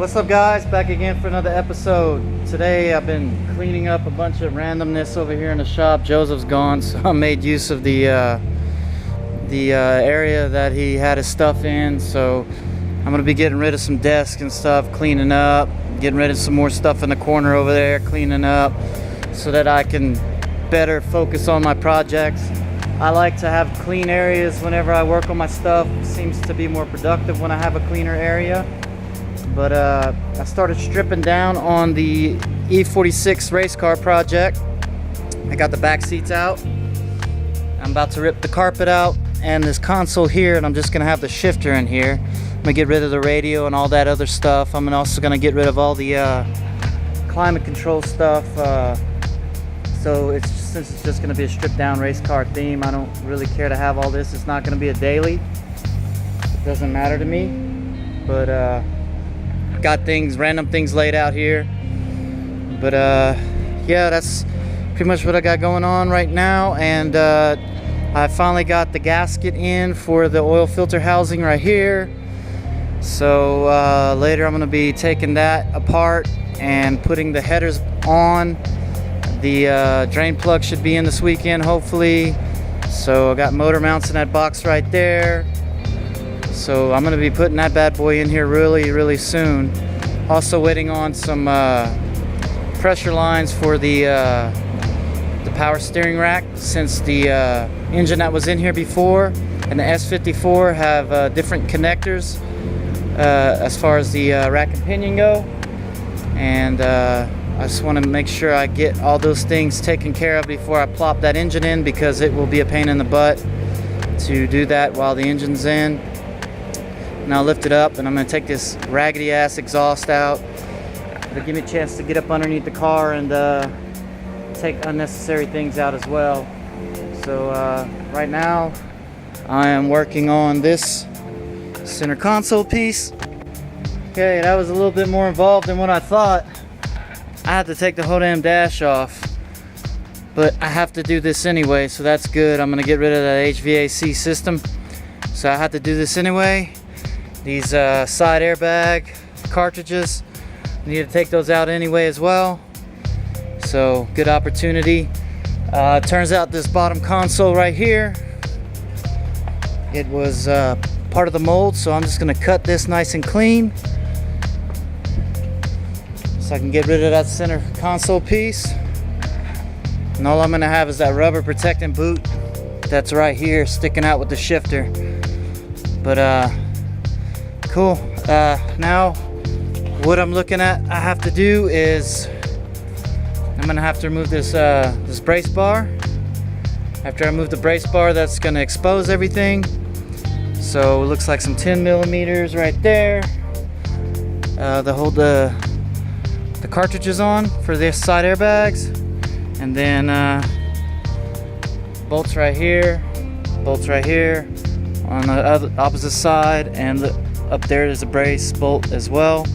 What's up, guys? Back again for another episode. Today I've been cleaning up a bunch of randomness over here in the shop. Joseph's gone, so I made use of the area that he had his stuff in. So I'm gonna be getting rid of some desks and stuff, cleaning up, getting rid of some more stuff in the corner over there, cleaning up, so that I can better focus on my projects. I like to have clean areas whenever I work on my stuff. It seems to be more productive when I have a cleaner area. But I started stripping down on the e46 race car project. I got the back seats out. I'm about to rip the carpet out and this console here, and I'm just gonna have the shifter in here. I'm gonna get rid of the radio and all that other stuff. I'm also gonna get rid of all the climate control stuff. So since it's just gonna be a stripped down race car theme, I don't really care to have all this. It's not gonna be a daily. It doesn't matter to me. But got random things laid out here. But yeah, that's pretty much what I got going on right now. And I finally got the gasket in for the oil filter housing right here. So later I'm gonna be taking that apart and putting the headers on. The drain plug should be in this weekend, hopefully. So I got motor mounts in that box right there. So I'm gonna be putting that bad boy in here really soon. Also waiting on some pressure lines for the power steering rack, since the engine that was in here before and the S54 have different connectors as far as the rack and pinion go. And I just want to make sure I get all those things taken care of before I plop that engine in, because it will be a pain in the butt to do that while the engine's in. And I'll lift it up, and I'm going to take this raggedy ass exhaust out. It'll give me a chance to get up underneath the car and take unnecessary things out as well. So right now I am working on this center console piece. Okay, that was a little bit more involved than what I thought. I had to take the whole damn dash off, but I have to do this anyway, so that's good. I'm gonna get rid of that HVAC system, so I have to do this anyway. These side airbag cartridges, I need to take those out anyway as well. So good opportunity. Turns out this bottom console right here, it was part of the mold, so I'm just gonna cut this nice and clean, so I can get rid of that center console piece. And all I'm gonna have is that rubber protecting boot that's right here sticking out with the shifter. But cool. Now what I'm looking at I have to do is I'm gonna have to remove this this brace bar. After I move the brace bar, that's gonna expose everything. So it looks like some 10 millimeters right there to hold the cartridges on for this side airbags, and then bolts right here on the opposite side, and up there is a brace bolt as well.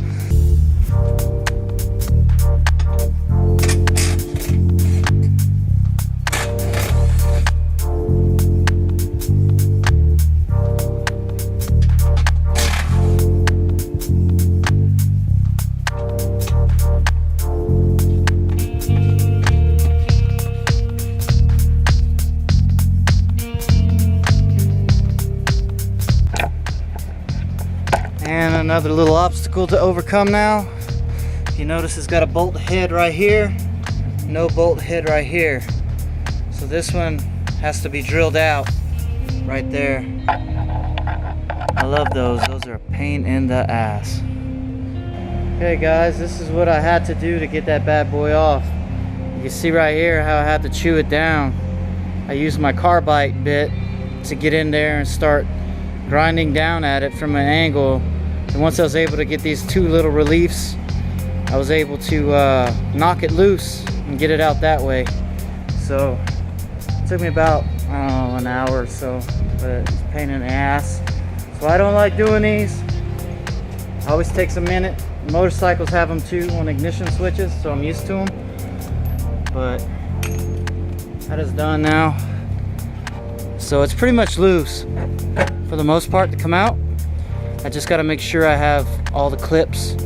And another little obstacle to overcome now. You notice it's got a bolt head right here, no bolt head right here. So this one has to be drilled out right there. I love those. Those are a pain in the ass. Okay guys, this is what I had to do to get that bad boy off. You can see right here how I had to chew it down. I used my carbide bit to get in there and start grinding down at it from an angle. And once I was able to get these two little reliefs, I was able to knock it loose and get it out that way. So it took me about, I don't know, an hour or so, but it's a pain in the ass. So I don't like doing these. It always takes a minute. Motorcycles have them too on ignition switches, so I'm used to them. But that is done now. So it's pretty much loose for the most part to come out. I just got to make sure I have all the clips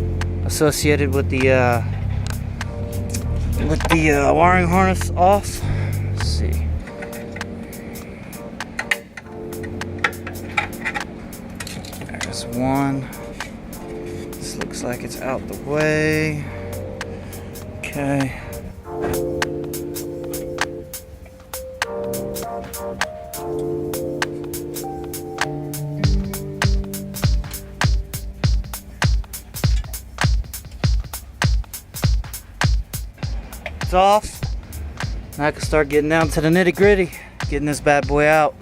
associated with the wiring harness off. Let's see. There's one. This looks like it's out the way. Okay. It's off. Now I can start getting down to the nitty-gritty, getting this bad boy out.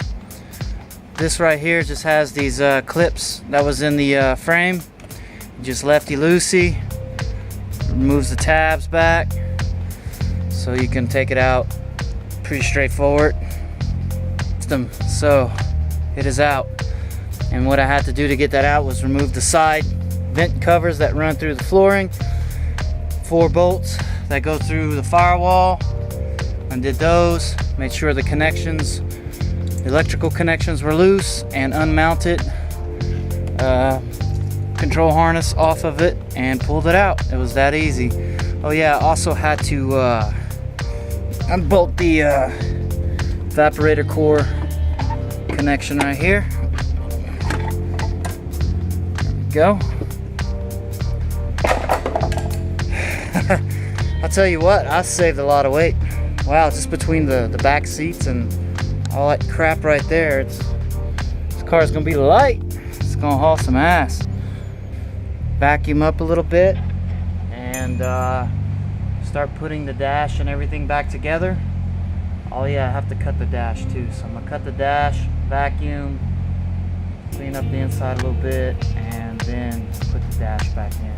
This right here just has these clips that was in the frame. Just lefty-loosey. Removes the tabs back, so you can take it out. Pretty straightforward. So it is out. And what I had to do to get that out was remove the side vent covers that run through the flooring. 4 bolts that go through the firewall. Undid those, made sure the connections, the electrical connections were loose, and unmounted control harness off of it and pulled it out. It was that easy. Oh yeah, I also had to unbolt the evaporator core connection right here. There we go. I'll tell you what, I saved a lot of weight. Wow, just between the back seats and all that crap right there, this car's gonna be light. It's gonna haul some ass. Vacuum up a little bit and start putting the dash and everything back together. Oh yeah, I have to cut the dash too. So I'm gonna cut the dash, vacuum, clean up the inside a little bit, and then put the dash back in.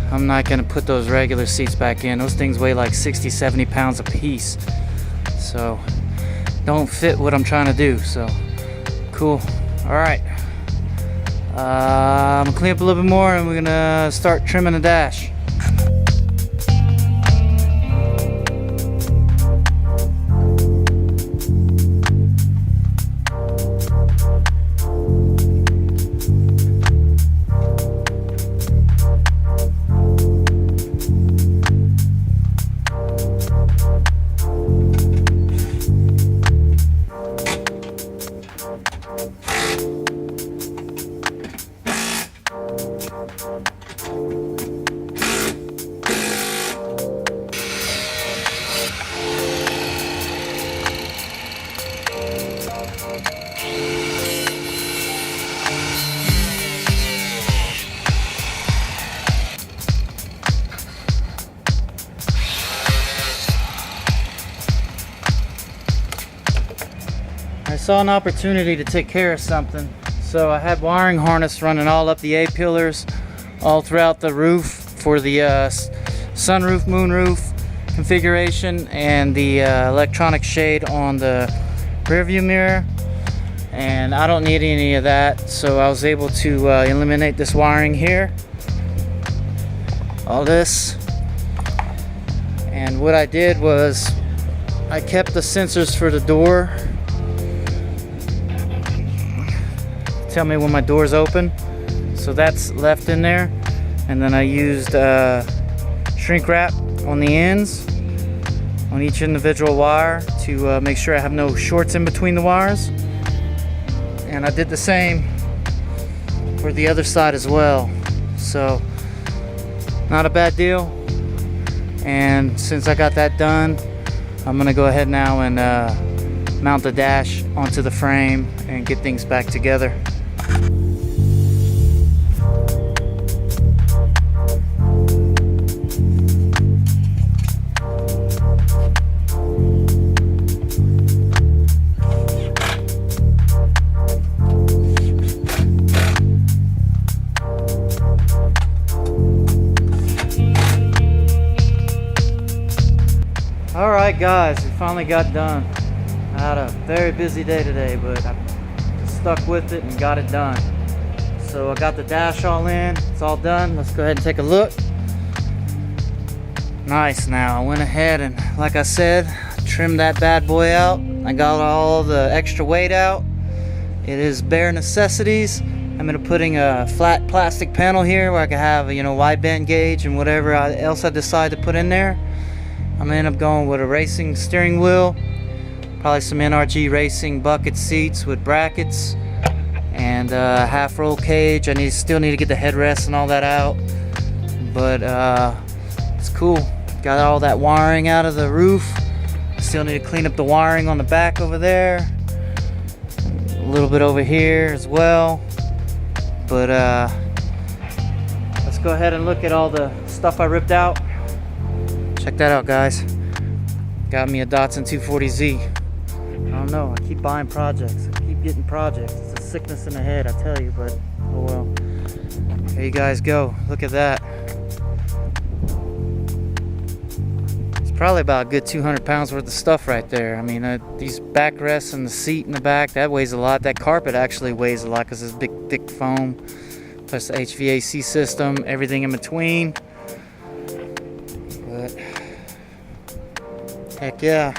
I'm not gonna put those regular seats back in. Those things weigh like 60-70 pounds a piece, so don't fit what I'm trying to do. So cool. All right, I'm gonna clean up a little bit more and we're gonna start trimming the dash. I saw an opportunity to take care of something, so I had wiring harness running all up the A-pillars, all throughout the roof for the sunroof, moonroof configuration, and the electronic shade on the rear view mirror. And I don't need any of that, so I was able to eliminate this wiring here, all this. And what I did was I kept the sensors for the door. Tell me when my door's open, so that's left in there. And then I used shrink wrap on the ends on each individual wire to make sure I have no shorts in between the wires. And I did the same for the other side as well. So not a bad deal. And since I got that done, I'm gonna go ahead now and mount the dash onto the frame and get things back together. Alright guys, we finally got done. I had a very busy day today, but I stuck with it and got it done. So I got the dash all in, it's all done. Let's go ahead and take a look. Nice. Now I went ahead and, like I said, trimmed that bad boy out. I got all the extra weight out. It is bare necessities. I'm gonna putting a flat plastic panel here where I can have, you know, wideband gauge and whatever else I decide to put in there. I'm gonna end up going with a racing steering wheel, probably some NRG racing bucket seats with brackets, and half roll cage. I still need to get the headrest and all that out, but it's cool. Got all that wiring out of the roof. Still need to clean up the wiring on the back over there, a little bit over here as well. But let's go ahead and look at all the stuff I ripped out. Check that out, guys. Got me a Datsun 240Z. I don't know, I keep buying projects. I keep getting projects. It's a sickness in the head, I tell you, but oh well. There you guys go. Look at that. It's probably about a good 200 pounds worth of stuff right there. I mean, these backrests and the seat in the back, that weighs a lot. That carpet actually weighs a lot because it's big, thick foam. Plus the HVAC system, everything in between. But heck yeah.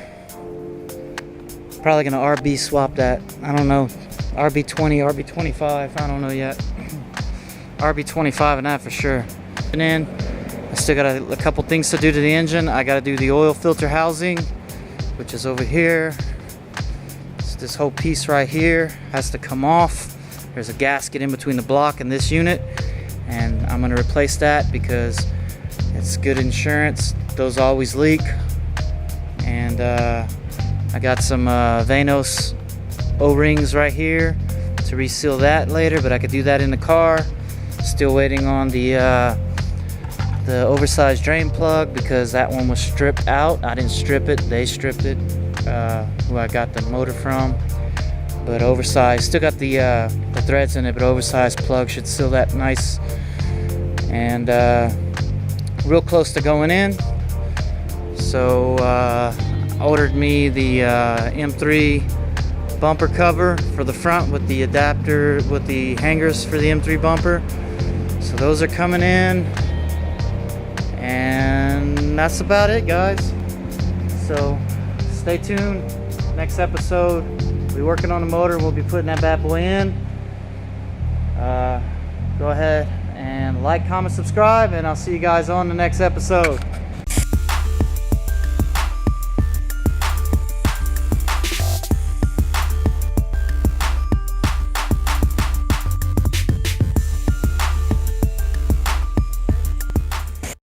Probably gonna RB swap that. I don't know. RB20, RB25, I don't know yet. RB25 and that for sure. And then I still got a couple things to do to the engine. I gotta do the oil filter housing, which is over here. It's this whole piece right here has to come off. There's a gasket in between the block and this unit, and I'm gonna replace that because it's good insurance. Those always leak. And I got some Vanos O-rings right here to reseal that later, but I could do that in the car. Still waiting on the oversized drain plug because that one was stripped out. I didn't strip it, they stripped it, who I got the motor from. But oversized, still got the threads in it, but oversized plug should seal that nice. And real close to going in. So ordered me the M3 bumper cover for the front with the adapter, with the hangers for the M3 bumper. So those are coming in, and that's about it, guys. So stay tuned. Next episode, we'll be working on the motor. We'll be putting that bad boy in. Go ahead and like, comment, subscribe, and I'll see you guys on the next episode.